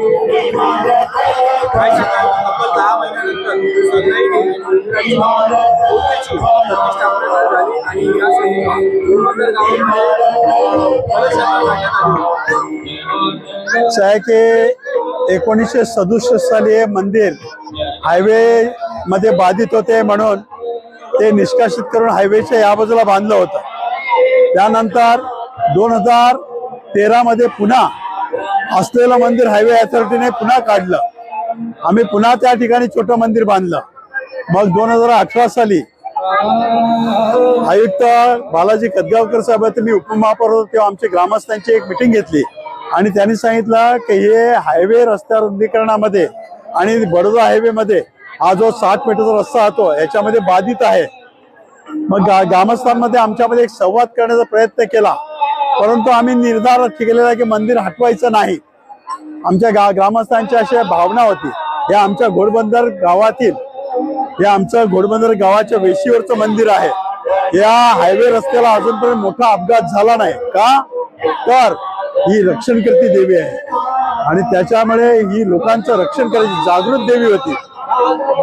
काय सांगाल तब्बल 10 महिन्यानंतर सगळ्यांनी प्रतिष्ठापना झाली आणि या घोडबंदर आहे की 1967 साली हे मंदिर हायवे मध्ये बाधित होते म्हणून ते निष्कासित करून हायवेच्या या बाजूला बांधलं होतं। त्यानंतर 2013 मध्ये पुन्हा असलेलं मंदिर हायवे अथॉरिटीने पुन्हा काढलं। आम्ही पुन्हा त्या ठिकाणी छोटं मंदिर बांधलं। मग 2018 साली आयुक्त बालाजी कदगावकर साहेब मी उपमहापौर होतो तेव्हा आमच्या ग्रामस्थांची एक मीटिंग घेतली आणि त्यांनी सांगितलं की हे हायवे रस्त्या रुंदीकरणामध्ये आणि बडोदा हायवे मध्ये हा जो 60 मीटरचा रस्ता होतो याच्यामध्ये बाधित आहे। मग ग्रामस्थांमध्ये आमच्यामध्ये एक संवाद करण्याचा प्रयत्न केला, परंतु आम्ही निर्धार केलेला की मंदिर हटवायचं नाही। आमच्या ग्रामस्थांची अशी भावना होती। हे आमच्या घोडबंदर गावातील हे आमचं घोडबंदर गावाच्या वेशीवरचं मंदिर आहे। या हायवे रस्त्याला अजूनपर्यंत मोठा अपघात झाला नाही का, तर ही रक्षणकर्ती देवी आहे आणि त्याच्यामुळे ही लोकांचं रक्षण करायची जागृत देवी होती।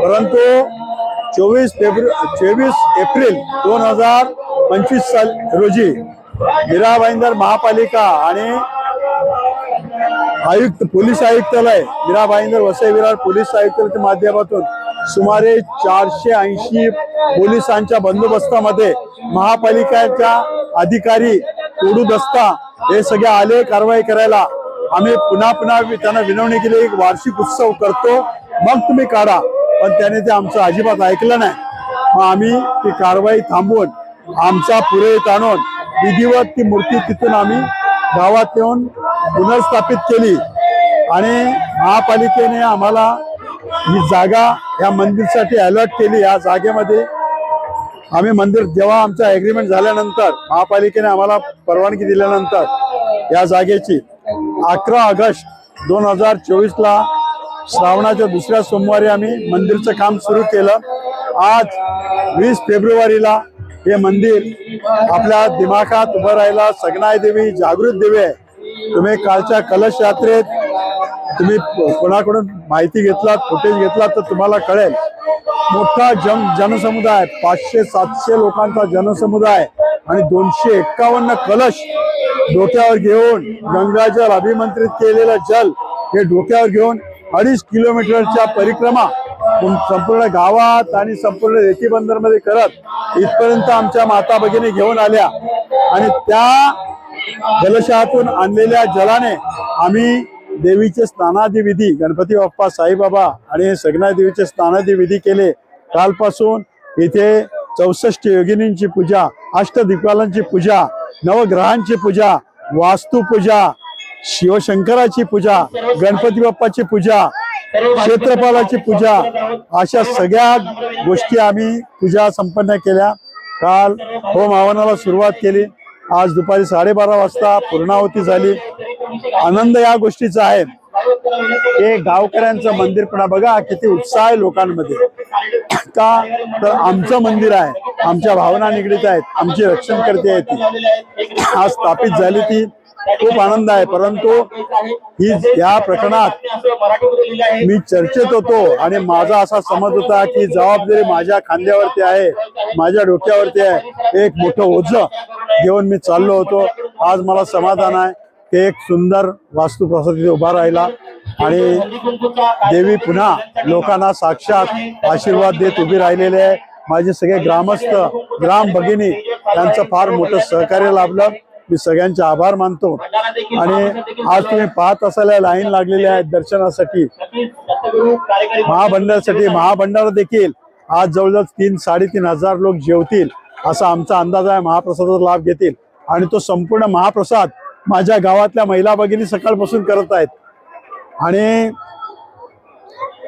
परंतु 24 एप्रिल 2025 साल रोजी मीरा भाईंदर महापालिका आणि आयुक्त पोलीस आयुक्तालय मीरा भाईंदर वसई विरार पोलीस आयुक्तालयाच्या माध्यमातून सुमारे 480 पोलिसांच्या बंदोबस्तामध्ये महापालिकेच्या अधिकारी तोडू दस्ता हे सगळे आले कारवाई करायला। आम्ही पुन्हा त्यांना विनवणी केली, एक वार्षिक उत्सव करतो मग तुम्ही काढा, पण त्याने ते आमचं अजिबात ऐकलं नाही। मग आम्ही ती कारवाई थांबवून आमचा पुरोहित आणून विधिवत ती मूर्ती तिथून आम्ही गावात येऊन पुनर्स्थापित केली आणि महापालिकेने आम्हाला ही जागा या मंदिरसाठी अलॉट केली। या जागेमध्ये आम्ही मंदिर जेव्हा आमचा एग्रीमेंट झाल्यानंतर महापालिकेने आम्हाला परवानगी दिल्यानंतर या जागेची 11 ऑगस्ट 2024 ला श्रावणाच्या दुसऱ्या सोमवारी आम्ही मंदिरचं काम सुरू केलं। आज 20 फेब्रुवारीला हे मंदिर आपल्या दिमाखात उभं राहिला। सगनाई देवी जागृत देवी आहे। तुम्ही कालच्या कलश यात्रेत तुम्ही कोणाकडून माहिती घेतलात, फुटेज घेतलात तर तुम्हाला कळेल मोठा जनसमुदाय 500-700 लोकांचा जनसमुदाय आणि 251 कलश डोक्यावर घेऊन गंगाजल अभिमंत्रित केलेलं जल हे डोक्यावर घेऊन 2.5 किलोमीटरच्या परिक्रमा संपूर्ण गावात आणि संपूर्ण रेतीबंदर मध्ये करत इथपर्यंत आमच्या माता भगिनी घेऊन आल्या आणि त्या जलशातून आणलेल्या जलाने आम्ही देवीचे स्नानादी विधी गणपती बाप्पा साईबाबा आणि सगना देवीचे स्नानादी विधी केले। कालपासून इथे 64 योगिनींची पूजा, अष्टदिक्पालांची पूजा, नवग्रहांची पूजा, वास्तुपूजा, शिवशंकराची पूजा, गणपती बाप्पाची पूजा, क्षेत्रपालाची पूजा अशा सगळ्या गोष्टी आम्ही पूजा संपन्न केल्या। काल होम हवनाला सुरुवात केली। आज दुपारी 12:30 वाजता पूर्णाहुती झाली। आनंद या गोष्टीचा आहे हे गावकऱ्यांचं मंदिर पण बघा किती उत्साह आहे लोकांमध्ये का, तर आमचं मंदिर आहे, आमच्या भावना निगडीत आहेत, आमची रक्षणकर्ती आहे ती आज स्थापित झाली, ती खूप आनंद आहे। परंतु ही या प्रकरणात मी चर्चेत होतो आणि माझा असा समज होता की जबाबदारी माझ्या खांद्यावरती आहे, माझ्या डोक्यावरती आहे, एक मोठं ओझं घेऊन मी चाललो होतो। आज मला समाधान आहे की एक सुंदर वास्तुप्रसाद तिथे उभा राहिला आणि देवी पुन्हा लोकांना साक्षात आशीर्वाद देत उभी राहिलेले आहे। माझे सगळे ग्रामस्थ ग्राम भगिनी यांचं फार मोठं सहकार्य लाभलं, मी सगळ्यांचे आभार मानतो। आणि आज तुम्ही पाहत असलेल्या लाईन लागलेल्या आहेत दर्शनासाठी महाभंडारसाठी। महाभंडार देखील आज जवळजवळ 3-3.5 हजार लोक जेवतील असा आमचा अंदाज आहे, महाप्रसादाचा लाभ घेतील आणि तो संपूर्ण महाप्रसाद माझ्या गावातल्या महिला भगिनी सकाळपासून करत आहेत आणि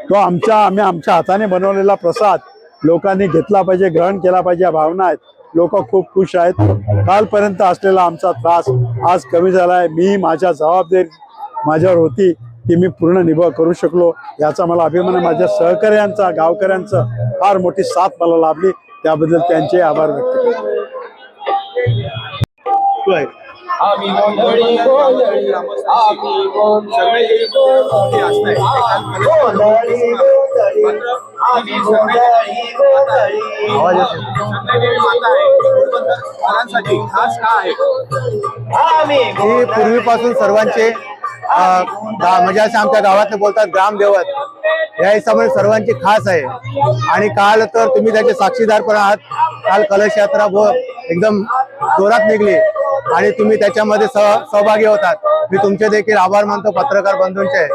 तो आम्ही आमच्या हाताने बनवलेला प्रसाद लोकांनी घेतला पाहिजे, ग्रहण केला पाहिजे या भावना आहेत। लोक खूप खुश आहेत। कालपर्यंत असलेला आमचा त्रास आज कमी झालाय। मी माझ्या जबाबदारी माझ्यावर होती ती मी पूर्ण करू शकलो याचा मला अभिमान आहे। माझ्या सहकार्यांचा गावकऱ्यांचा फार मोठी साथ मला लाभली, त्याबद्दल त्यांचे आभार व्यक्त करतो। आम्ही गोंधळी गोंधळी आम्ही सगळे जे मोठे असताय ते काल मात्र आम्ही सगळे माता आहे पोरबंदरकरांसाठी खास का आहे? ही पूर्वीपासून सर्वांचे म्हणजे असे आमच्या गावातले बोलतात ग्रामदेवत या हिशोबाने सर्वांची खास आहे आणि काल तर तुम्ही त्याचे साक्षीदार पण आहात. काल कलश यात्रा एकदम जोरात निघली आणि तुम्ही त्याच्यामध्ये सहभागी होतात. मी तुमचे देखील आभार मानतो पत्रकार बंधूंचे.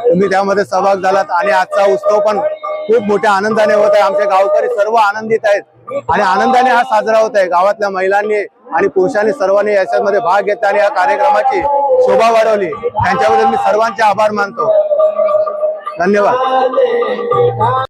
तुम्ही त्यामध्ये सहभाग झालात आणि आजचा उत्सव पण खूप मोठ्या आनंदाने होत आहे. आमचे गावकरी सर्व आनंदित आहेत आणि आनंदाने हा साजरा होत आहे. गावातल्या महिलांनी आणि पुरुषांनी सर्वांनी याच्यामध्ये भाग घेतला आणि या कार्यक्रमाची शोभा वाढवली. त्यांच्याबद्दल मी सर्वांचे आभार मानतो. धन्यवाद.